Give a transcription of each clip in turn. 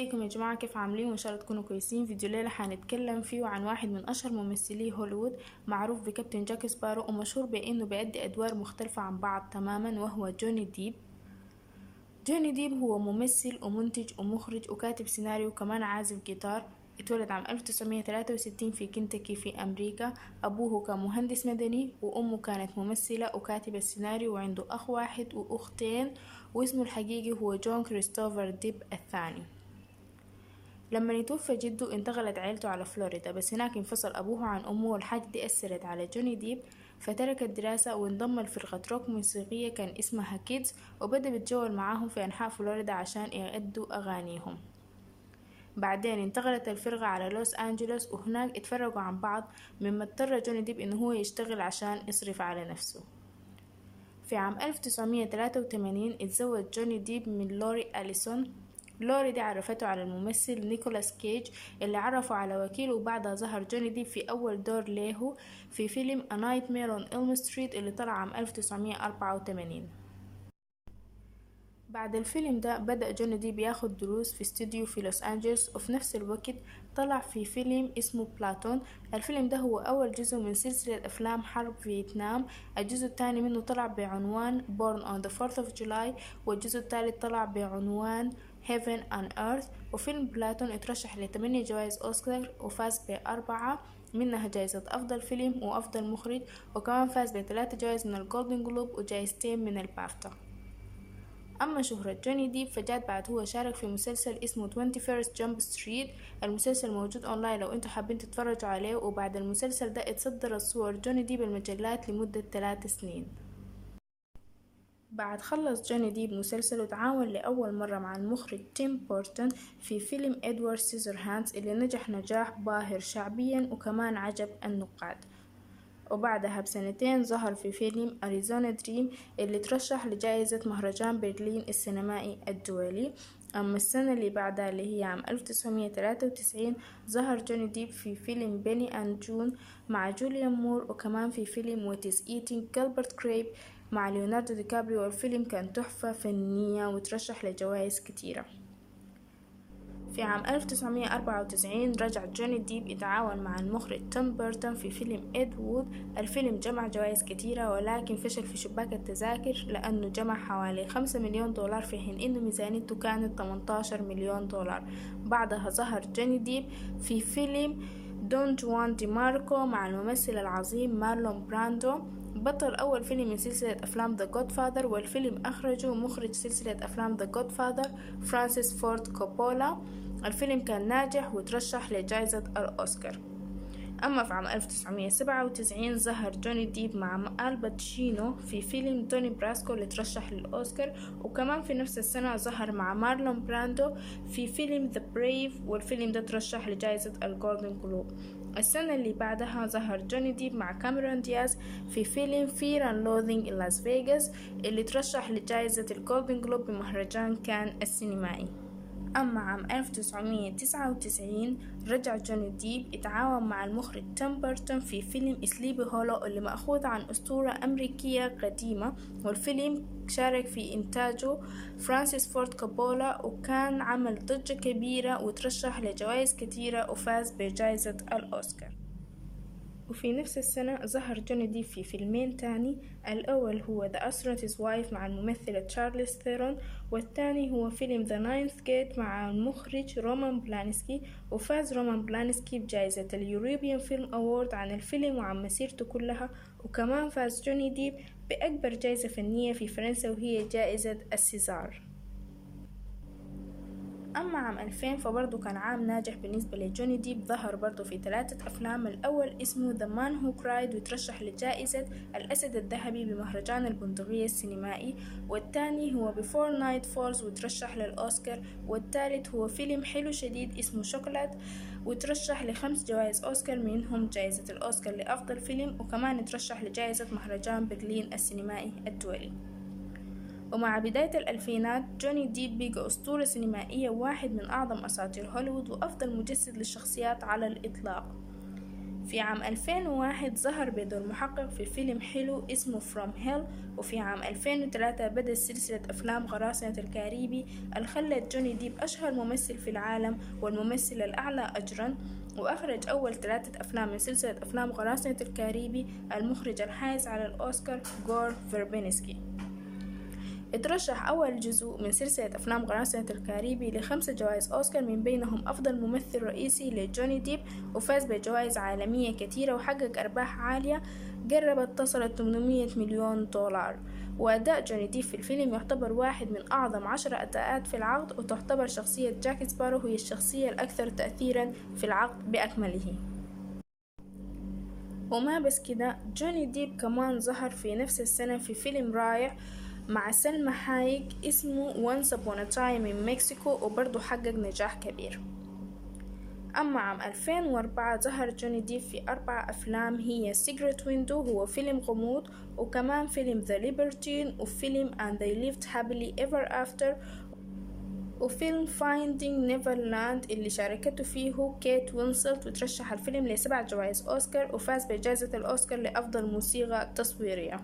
ازيكم يا جماعة؟ كيف عاملين؟ وان شاء الله تكونوا كويسين. فيديو الليلة حنتكلم فيه عن واحد من اشهر ممثلي هوليوود، معروف بكابتن جاك سبارو، ومشهور بانه بيأدي ادوار مختلفة عن بعض تماما، وهو جوني ديب. جوني ديب هو ممثل ومنتج ومخرج وكاتب سيناريو وكمان عازف جيتار. اتولد عام 1963 في كنتاكي في أمريكا. أبوه كان مهندس مدني وأمه كانت ممثلة وكاتبة سيناريو، وعنده أخ واحد وأختين، واسمه الحقيقي هو جون كريستوفر ديب الثاني. لما يتوفى جده انتقلت عيلته على فلوريدا، بس هناك انفصل أبوه عن أمه، والحاجة دي أثرت على جوني ديب، فترك الدراسة وانضم لفرقة روك موسيقية كان اسمها كيدز، وبدأ يتجول معاهم في أنحاء فلوريدا عشان يأدوا أغانيهم. بعدين انتقلت الفرقة على لوس أنجلوس، وهناك اتفرقوا عن بعض، مما اضطر جوني ديب إنه هو يشتغل عشان يصرف على نفسه. في عام 1983 اتزوج جوني ديب من لوري أليسون. لوري دي عرفته على الممثل نيكولاس كيج اللي عرفه على وكيل، وبعدها ظهر جوني ديب في أول دور له في فيلم A Nightmare on Elm Street اللي طلع عام 1984. بعد الفيلم ده بدأ جوني ديب ياخد دروس في استوديو في لوس أنجلوس، وفي نفس الوقت طلع في فيلم اسمه بلاتون. الفيلم ده هو أول جزء من سلسلة أفلام حرب فيتنام. الجزء الثاني منه طلع بعنوان Born on the 4th of July، والجزء الثالث طلع بعنوان Heaven on Earth. وفيلم بلاتون اترشح ل8 جوائز أوسكار وفاز ب4، منها جائزة أفضل فيلم وأفضل مخرج، وكمان فاز ب3 جوائز من الجولدن جلوب وجائزتين من البافتا. أما شهرة جوني ديب فجات بعد هو شارك في مسلسل اسمه 21st Jump Street. المسلسل موجود أونلاين لو انتوا حابين تتفرجوا عليه، وبعد المسلسل ده اتصدرت صور جوني ديب المجلات لمدة 3 سنين. بعد خلص جوني ديب مسلسل، وتعاون لأول مرة مع المخرج تيم بورتون في فيلم إدوارد سيزر هاندز اللي نجح نجاح باهر شعبيا وكمان عجب النقاد. وبعدها بسنتين ظهر في فيلم أريزونا دريم اللي ترشح لجائزة مهرجان برلين السينمائي الدولي. أما السنة اللي بعدها اللي هي عام 1993 ظهر جوني ديب في فيلم بيني أند جون مع جوليان مور، وكمان في فيلم ويتيز إيتينج جيلبرت كريب مع ليوناردو دي كابريو، والفيلم كان تحفة فنية وترشح لجوائز كتيرة. في عام 1994 رجع جوني ديب يتعاون مع المخرج تيم بيرتون في فيلم إد وود. الفيلم جمع جوائز كتيرة، ولكن فشل في شباك التذاكر لأنه جمع حوالي 5 مليون دولار، في حين إنه ميزانيته كانت 18 مليون دولار. بعدها ظهر جوني ديب في فيلم دون جوان دي ماركو مع الممثل العظيم مارلون براندو، بطل أول فيلم من سلسلة أفلام The Godfather، والفيلم أخرجه مخرج سلسلة أفلام The Godfather فرانسيس فورد كوبولا. الفيلم كان ناجح وترشح لجائزة الأوسكار. أما في عام 1997 ظهر جوني ديب مع الباتشينو في فيلم دوني براسكو اللي ترشح للأوسكار، وكمان في نفس السنة ظهر مع مارلون براندو في فيلم The Brave، والفيلم ده ترشح لجائزة الجولدن جلوب. السنة اللي بعدها ظهر جوني ديب مع كاميرون دياز في فيلم Fear and Loathing in Las Vegas اللي ترشح لجائزة الجولدن جلوب بمهرجان كان السينمائي. أما عام 1999 رجع جوني ديب يتعاون مع المخرج تيم بيرتون في فيلم سليبي هولو اللي مأخوذ عن أسطورة أمريكية قديمة، والفيلم شارك في إنتاجه فرانسيس فورد كوبولا، وكان عمل ضجة كبيرة وترشح لجوائز كتيرة وفاز بجائزة الأوسكار. وفي نفس السنة ظهر جوني ديب في فيلمين تاني، الأول هو The Astronauts Wife مع الممثلة تشارلز ثيرون، والثاني هو فيلم The Ninth Gate مع المخرج رومان بلانسكي، وفاز رومان بلانسكي بجائزة اليوروبيان فيلم أوورد عن الفيلم وعن مسيرته كلها، وكمان فاز جوني ديب بأكبر جائزة فنية في فرنسا وهي جائزة السيزار. أما عام 2000 فبرضه كان عام ناجح بالنسبة لجوني ديب، ظهر برضه في 3 أفلام. الأول اسمه The Man Who Cried وترشح لجائزة الأسد الذهبي بمهرجان البندقية السينمائي، والثاني هو Before Night Falls وترشح للأوسكار، والثالث هو فيلم حلو شديد اسمه شوكولات وترشح ل5 جوائز أوسكار، منهم جائزة الأوسكار لأفضل فيلم، وكمان ترشح لجائزة مهرجان برلين السينمائي الدولي. ومع بداية الألفينات جوني ديب بقى أسطورة سينمائية، واحد من أعظم أساطير هوليوود وأفضل مجسد للشخصيات على الإطلاق. في عام 2001 ظهر بدور محقق في فيلم حلو اسمه From Hell. وفي عام 2003 بدأ سلسلة أفلام قراصنة الكاريبي اللي خلت جوني ديب أشهر ممثل في العالم والممثل الأعلى أجرا. وأخرج أول 3 أفلام من سلسلة أفلام قراصنة الكاريبي المخرج الحائز على الأوسكار غور فيربينسكي. اترشح أول جزء من سلسلة أفلام قراصنة الكاريبي ل5 جوائز أوسكار، من بينهم أفضل ممثل رئيسي لجوني ديب، وفاز بجوائز عالمية كثيرة وحقق أرباح عالية قربت تصل 800 مليون دولار. وأداء جوني ديب في الفيلم يعتبر واحد من أعظم 10 أداءات في العقد، وتعتبر شخصية جاك سبارو هي الشخصية الأكثر تأثيرا في العقد بأكمله. وما بس كده، جوني ديب كمان ظهر في نفس السنة في فيلم رائع مع سلمى حايك اسمه Once Upon a Time in Mexico، وبرضه حقق نجاح كبير. أما عام 2004 ظهر جوني ديب في 4 أفلام، هي Secret Window هو فيلم غموض، وكمان فيلم The Libertine، وفيلم And They Lived Happily Ever After، وفيلم Finding Neverland اللي شاركته فيه كيت وينسلت. وترشح الفيلم ل7 جوائز أوسكار، وفاز بجائزة الأوسكار لأفضل موسيقى تصويرية.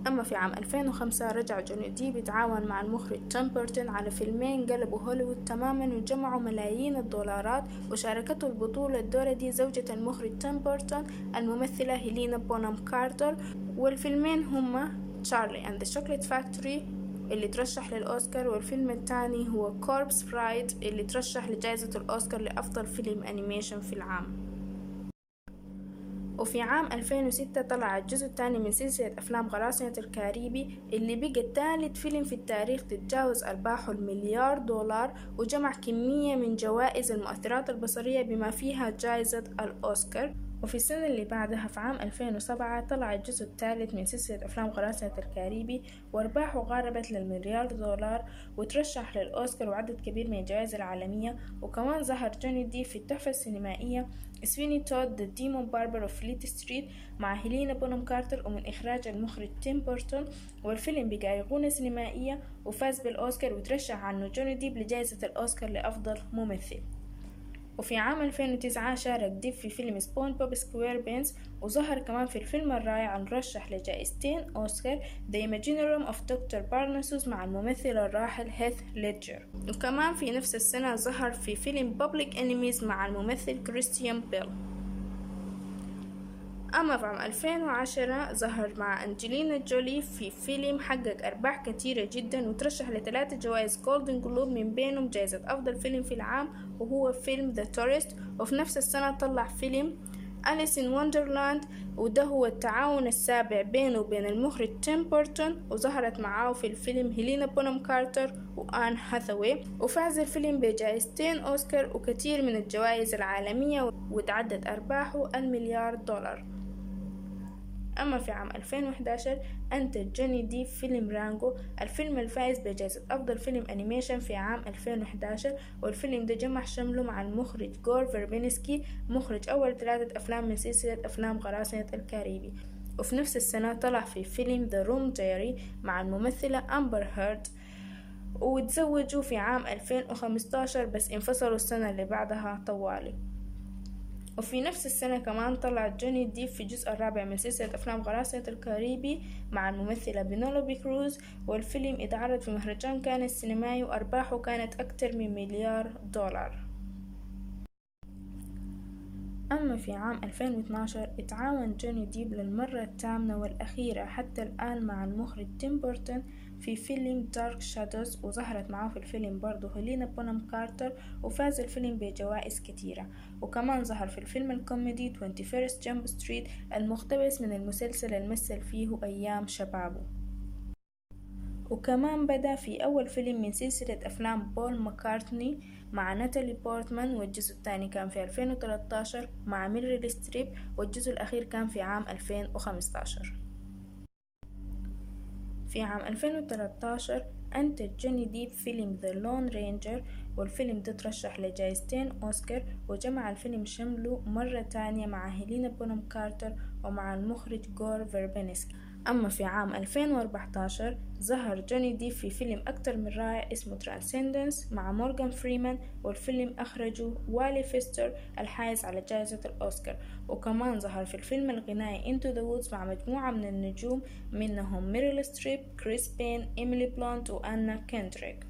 أما في عام 2005 رجع جوني ديب يتعاون مع المخرج تيم بيرتون على فيلمين قلبوا هوليوود تماما وجمعوا ملايين الدولارات، وشاركته البطولة الدورة دي زوجة المخرج تيم بيرتون الممثلة هيلينا بونهام كارتر. والفيلمين هما تشارلي أند ذا شوكليت فاكتوري اللي ترشح للأوسكار، والفيلم الثاني هو كوربس برايد اللي ترشح لجائزة الأوسكار لأفضل فيلم أنيميشن في العام. وفي عام 2006 طلع الجزء الثاني من سلسلة أفلام قراصنة الكاريبي اللي بقى ثالث فيلم في التاريخ تتجاوز أرباحه $1,000,000 وجمع كمية من جوائز المؤثرات البصرية بما فيها جائزة الأوسكار. وفي السنة اللي بعدها في عام 2007 طلع الجزء الثالث من سلسلة أفلام قراصنة الكاريبي وأرباحه قاربت $1,000,000 وترشح للأوسكار وعدد كبير من الجوائز العالمية. وكمان ظهر جوني ديب في التحفة السينمائية سويني تود The Demon Barber of Fleet Street مع هيلينا بونهام كارتر ومن إخراج المخرج تيم بيرتون، والفيلم بقى أيقونة سينمائية وفاز بالأوسكار وترشح عنه جوني ديب لجائزة الأوسكار لأفضل ممثل. وفي عام 2009 شارك ديب في فيلم سبون بوب سكوير بينز، وظهر كمان في الفيلم الرائع المرشح لجائزتين أوسكار The Imaginarium of Dr. Parnassus مع الممثل الراحل هيث ليدجر. وكمان في نفس السنة ظهر في فيلم Public Enemies مع الممثل كريستيان بيل. أما في عام 2010 ظهر مع أنجلينا جولي في فيلم حقق أرباح كثيرة جدا وترشح ل3 جوائز جولدن جلوب، من بينهم جائزة أفضل فيلم في العام وهو فيلم The Tourist. وفي نفس السنة طلع فيلم أليس إن وندرلاند، وده هو التعاون السابع بينه وبين المخرج تيم بيرتون، وظهرت معاه في الفيلم هيلينا بونهام كارتر وآن هاثاوي. وفاز الفيلم بجائزتين أوسكار وكثير من الجوائز العالمية وتعدت أرباحه $1,000,000,000. أما في عام 2011 أنتج جوني ديب فيلم رانجو، الفيلم الفائز بجائزة أفضل فيلم أنيميشن في عام 2011، والفيلم ده جمع شمله مع المخرج غور فيربينسكي مخرج أول 3 أفلام من سلسلة أفلام قراصنة الكاريبي. وفي نفس السنة طلع في فيلم The Room Diary مع الممثلة أمبر هيرد، وتزوجوا في عام 2015 بس انفصلوا السنة اللي بعدها طوالي. وفي نفس السنة كمان طلع جوني ديب في الجزء الرابع من سلسلة أفلام قراصنة الكاريبي مع الممثلة بينولوبي كروز، والفيلم اتعرض في مهرجان كان السينمائي وأرباحه كانت أكثر من $1,000,000. أما في عام 2012 اتعاون جوني ديب للمرة الثامنة والأخيرة حتى الآن مع المخرج تيم بيرتون في فيلم دارك شادوز، وظهرت معه في الفيلم برضو هيلينا بونهام كارتر وفاز الفيلم بجوائز كثيرة. وكمان ظهر في الفيلم الكوميدي 21st Jump Street المقتبس من المسلسل اللي مثل فيه أيام شبابه. وكمان بدأ في أول فيلم من سلسلة أفلام بول ماكارتني مع ناتالي بورتمان، والجزء الثاني كان في 2013 مع ميريل ستريب، والجزء الأخير كان في عام 2015. في عام 2013 أنتج جوني ديب فيلم The Lone Ranger، والفيلم ده ترشح لجائزتين أوسكار، وجمع الفيلم شمله مرة تانية مع هيلينا بونهام كارتر ومع المخرج غور فيربينسكي. أما في عام 2014 ظهر جوني ديب في فيلم أكتر من رائع اسمه ترانسندنس مع مورغان فريمان، والفيلم أخرجه والي فيستر الحائز على جائزة الأوسكار. وكمان ظهر في الفيلم الغنائي Into the Woods مع مجموعة من النجوم منهم ميريل ستريب، كريس بين، إيميلي بلانت، وأنا كيندريك.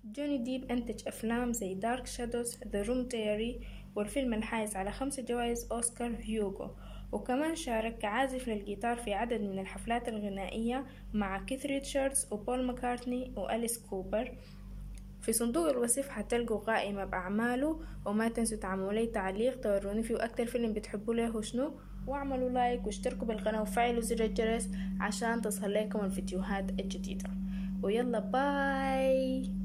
جوني ديب أنتج أفلام زي دارك شادوز، ذا روم دياري، والفيلم الحائز على 5 جوائز أوسكار هيوغو. وكمان شارك كعازف للجيتار في عدد من الحفلات الغنائية مع كيث ريتشاردز وبول ماكارتني وأليس كوبر. في صندوق الوصف حتلقوا قائمة بأعماله، وما تنسوا تعملوا لي تعليق توروني فيه أكتر فيلم بتحبوا له شنو، واعملوا لايك واشتركوا بالقناة وفعلوا زر الجرس عشان تصل لكم الفيديوهات الجديدة. ويلا باي.